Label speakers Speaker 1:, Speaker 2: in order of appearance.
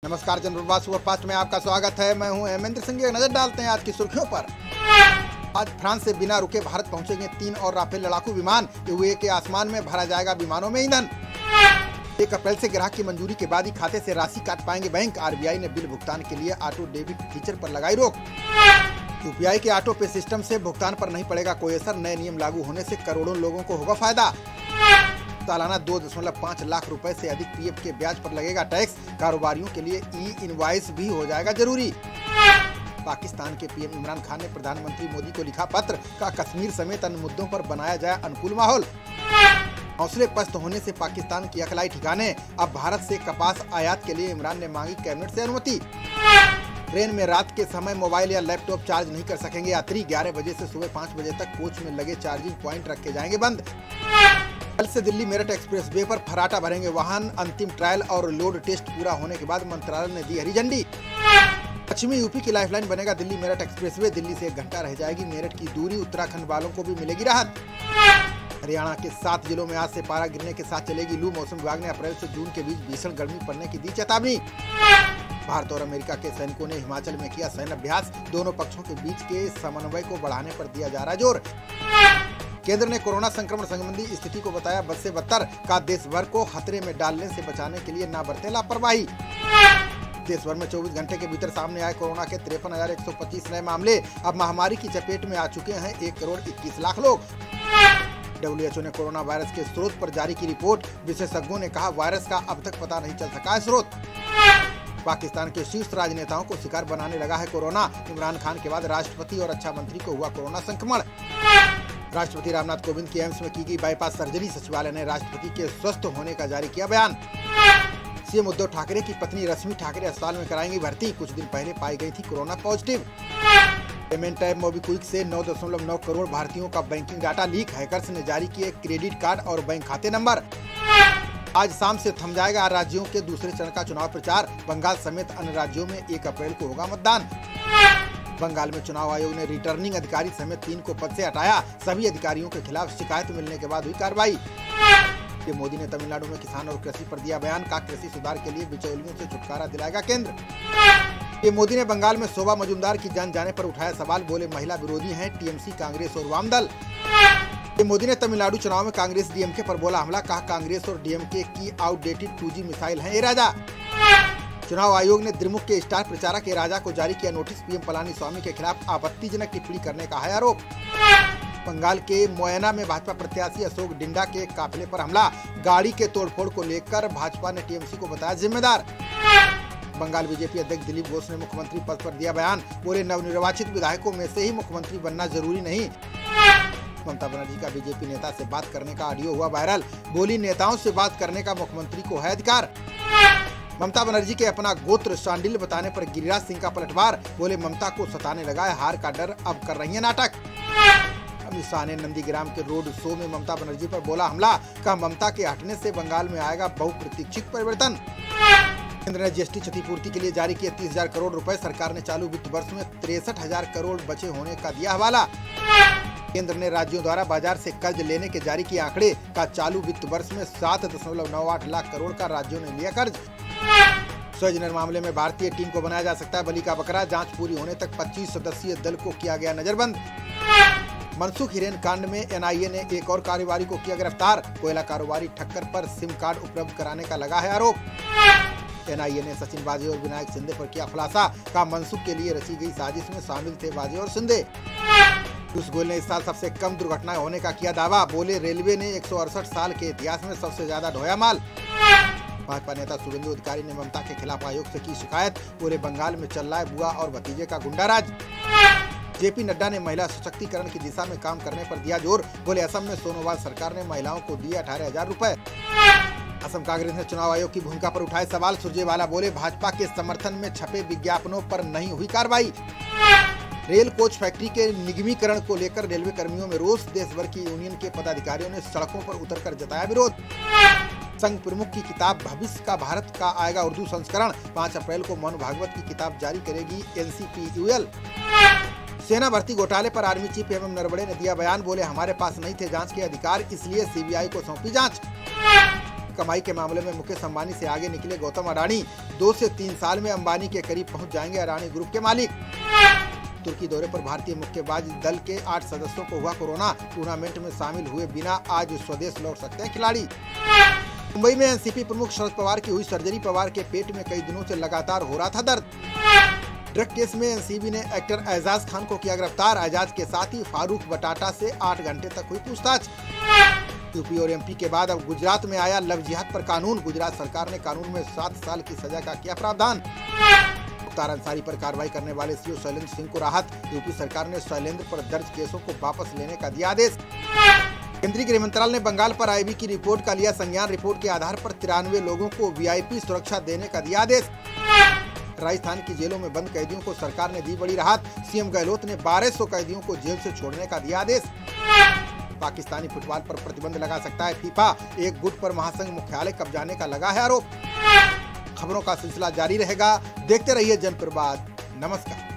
Speaker 1: नमस्कार, जनप्रवास सुपरफास्ट में आपका स्वागत है। मैं हूं हेमेंद्र सिंह। नजर डालते हैं आज की सुर्खियों पर। आज फ्रांस से बिना रुके भारत पहुंचेंगे 3 और राफेल लड़ाकू विमान। यूएई के आसमान में भरा जाएगा विमानों में ईंधन। 1 अप्रैल से ग्राहक की मंजूरी के बाद ही खाते से राशि काट पाएंगे बैंक। आरबीआई ने बिल भुगतान के लिए ऑटो डेबिट फीचर पर लगाई रोक। यूपीआई के ऑटो पे सिस्टम से भुगतान पर नहीं पड़ेगा कोई असर। नए नियम लागू होने से करोड़ों लोगों को होगा फायदा। सालाना 2.5 लाख रुपए से अधिक पीएफ के ब्याज पर लगेगा टैक्स। कारोबारियों के लिए ई इनवॉइस भी हो जाएगा जरूरी। पाकिस्तान के पीएम इमरान खान ने प्रधानमंत्री मोदी को लिखा पत्र, का कश्मीर समेत अन्य मुद्दों पर बनाया जाए अनुकूल माहौल। हौसले पस्त होने से पाकिस्तान की अकलाई ठिकाने। अब भारत से कपास आयात के लिए इमरान ने मांगी कैबिनेट से अनुमति। ट्रेन में रात के समय मोबाइल या लैपटॉप चार्ज नहीं कर सकेंगे यात्री। 11 बजे से सुबह 5 बजे तक कोच में लगे चार्जिंग पॉइंट रखे जाएंगे बंद। कल से दिल्ली मेरठ एक्सप्रेस वे पर फर्राटा भरेंगे वाहन। अंतिम ट्रायल और लोड टेस्ट पूरा होने के बाद मंत्रालय ने दी हरी झंडी। पश्चिमी यूपी की लाइफलाइन बनेगा दिल्ली मेरठ एक्सप्रेस वे। दिल्ली से 1 घंटा रह जाएगी मेरठ की दूरी। उत्तराखंड वालों को भी मिलेगी राहत। हरियाणा के 7 जिलों में आज से पारा गिरने के साथ चलेगी लू। मौसम विभाग ने अप्रैल से जून के बीच भीषण गर्मी पड़ने की दी चेतावनी। भारत और अमेरिका के सैनिकों ने हिमाचल में किया सैन्य अभ्यास। दोनों पक्षों के बीच के समन्वय को बढ़ाने पर दिया जा रहा है जोर। केंद्र ने कोरोना संक्रमण संबंधी स्थिति को बताया बद से बदतर। का देश भर को खतरे में डालने से बचाने के लिए ना बरते लापरवाही। देश भर में 24 घंटे के भीतर सामने आए कोरोना के 53,125 नए मामले। अब महामारी की चपेट में आ चुके हैं 1 करोड़ 21 लाख लोग। WHO ने कोरोना वायरस के स्रोत पर जारी की रिपोर्ट। विशेषज्ञों ने कहा वायरस का अब तक पता नहीं चल सका है स्रोत। पाकिस्तान के शीर्ष राजनेताओं को शिकार बनाने लगा है कोरोना। इमरान खान के बाद राष्ट्रपति और रक्षा मंत्री को हुआ कोरोना संक्रमण। राष्ट्रपति रामनाथ कोविंद की एम्स में की गई बाईपास सर्जरी। सचिवालय ने राष्ट्रपति के स्वस्थ होने का जारी किया बयान। सीएम उद्धव ठाकरे की पत्नी रश्मि ठाकरे अस्पताल में कराएंगी भर्ती। कुछ दिन पहले पाई गई थी corona positive. Payment app MobiKwik से 9.9 करोड़ भारतीयों का बैंकिंग डाटा लीक। हैकर्स ने जारी किए क्रेडिट कार्ड और बैंक खाते नंबर। आज शाम से थम जाएगा राज्यों के दूसरे चरण का चुनाव प्रचार। बंगाल समेत अन्य राज्यों में 1 अप्रैल को होगा मतदान। बंगाल में चुनाव आयोग ने रिटर्निंग अधिकारी समेत 3 को पद से हटाया। सभी अधिकारियों के खिलाफ शिकायत मिलने के बाद हुई कार्रवाई। मोदी ने तमिलनाडु में किसान और कृषि पर दिया बयान। का कृषि सुधार के लिए बिचौलियों से छुटकारा दिलाएगा केंद्र। मोदी ने बंगाल में शोभा मजुमदार की जान जाने पर उठाया सवाल। बोले महिला विरोधी हैं टीएमसी, कांग्रेस और वाम दल। मोदी ने तमिलनाडु चुनाव में कांग्रेस डीएमके पर बोला हमला। कहा कांग्रेस और डीएमके की आउटडेटेड 2G मिसाइल है ये राजा। चुनाव आयोग ने द्रिमुख के स्टार प्रचारक राजा को जारी किया नोटिस। पीएम पलानीस्वामी के खिलाफ आपत्तिजनक टिप्पणी करने का है आरोप। बंगाल के मोयना में भाजपा प्रत्याशी अशोक डिंडा के काफिले पर हमला। गाड़ी के तोड़फोड़ को लेकर भाजपा ने टीएमसी को बताया जिम्मेदार। बंगाल बीजेपी अध्यक्ष दिलीप घोष ने मुख्यमंत्री पद पर दिया बयान। बोले नवनिर्वाचित विधायकों में से ही मुख्यमंत्री बनना जरूरी नहीं। ममता बनर्जी का बीजेपी नेता से बात करने का ऑडियो हुआ वायरल। बोली नेताओं से बात करने का मुख्यमंत्री को है अधिकार। ममता बनर्जी के अपना गोत्र शांडिल्य बताने पर गिरिराज सिंह का पलटवार। बोले ममता को सताने लगा है हार का डर, अब कर रही है नाटक। अमित शाह ने नंदीग्राम के रोड शो में ममता बनर्जी पर बोला हमला। कहा ममता के हटने से बंगाल में आएगा बहुप्रतीक्षित परिवर्तन। केंद्र ने जीएसटी क्षतिपूर्ति के लिए जारी किए 30,000 करोड़ रुपए। सरकार ने चालू वित्त वर्ष में 63,000 करोड़ बचे होने का दिया हवाला। केंद्र ने राज्यों द्वारा बाजार से कर्ज लेने के जारी किए आंकड़े। का चालू वित्त वर्ष में 7.98 लाख करोड़ का राज्यों ने लिया कर्ज। स्वजनर मामले में भारतीय टीम को बनाया जा सकता है बलि का बकरा। जांच पूरी होने तक 25 सदस्यीय दल को किया गया नजरबंद। मनसुख हिरेन कांड में एनआईए ने एक और कारोबारी को किया गिरफ्तार। कोयला कारोबारी ठक्कर पर सिम कार्ड उपलब्ध कराने का लगा है आरोप। एनआईए ने सचिन वाजे और विनायक शिंदे पर किया खुलासा। का मनसुख के लिए रची गई साजिश में शामिल थे वाजे और शिंदे। पीयूष गोयल ने इस साल सबसे कम दुर्घटनाएं होने का किया दावा। बोले रेलवे ने 168 साल के इतिहास में सबसे ज्यादा ढोया माल। भाजपा नेता शुभेंदु अधिकारी ने ममता के खिलाफ आयोग से की शिकायत। बोले बंगाल में चल रहा है बुआ और भतीजे का गुंडाराज। जेपी नड्डा ने महिला सशक्तिकरण की दिशा में काम करने पर दिया जोर। बोले असम में सोनोवाल सरकार ने महिलाओं को दिए 18,000 रुपए। असम कांग्रेस ने चुनाव आयोग की भूमिका पर उठाए सवाल। सुरजेवाला बोले भाजपा के समर्थन में छपे विज्ञापनों पर नहीं हुई कार्रवाई। रेल कोच फैक्ट्री के निगमीकरण को लेकर रेलवे कर्मियों में रोष। देश भर की यूनियन के पदाधिकारियों ने सड़कों पर उतरकर जताया विरोध। संघ प्रमुख की किताब भविष्य का भारत का आएगा उर्दू संस्करण। 5 अप्रैल को मोहन भागवत की किताब जारी करेगी NCPUL। सेना भर्ती घोटाले पर आर्मी चीफ एवं नरवणे ने दिया बयान। बोले हमारे पास नहीं थे जांच के अधिकार, इसलिए सीबीआई को सौंपी जांच। कमाई के मामले में मुकेश अंबानी से आगे निकले गौतम अडानी। 2 से 3 साल में अंबानी के करीब पहुंच जाएंगे अडानी ग्रुप के मालिक। तुर्की दौरे पर भारतीय मुक्केबाज दल के 8 सदस्यों को हुआ कोरोना। टूर्नामेंट में शामिल हुए बिना आज स्वदेश लौट सकते हैं खिलाड़ी। मुंबई में एनसीपी प्रमुख शरद पवार की हुई सर्जरी। पवार के पेट में कई दिनों से लगातार हो रहा था दर्द। ड्रग केस में एनसीबी ने एक्टर एजाज खान को किया गिरफ्तार। एजाज के साथ ही फारूक बटाटा से 8 घंटे तक हुई पूछताछ। यूपी और एमपी के बाद अब गुजरात में आया लव जिहाद पर कानून। गुजरात सरकार ने कानून में 7 साल की सजा का किया प्रावधान। मुख्तार अंसारी पर कार्रवाई करने वाले सीओ शैलेंद्र सिंह को राहत। यूपी सरकार ने शैलेंद्र पर दर्ज केसों को वापस लेने का दिया आदेश। केंद्रीय गृह मंत्रालय ने बंगाल पर आईबी की रिपोर्ट का लिया संज्ञान। रिपोर्ट के आधार पर 93 लोगों को वीआईपी सुरक्षा देने का दिया आदेश। राजस्थान की जेलों में बंद कैदियों को सरकार ने दी बड़ी राहत। सीएम गहलोत ने 1200 कैदियों को जेल से छोड़ने का दिया आदेश। पाकिस्तानी फुटबॉल पर प्रतिबंध लगा सकता है फीफा। एक गुट पर महासंघ मुख्यालय कब्जाने का लगा है आरोप। खबरों का सिलसिला जारी रहेगा, देखते रहिए जनप्रवाद। नमस्कार।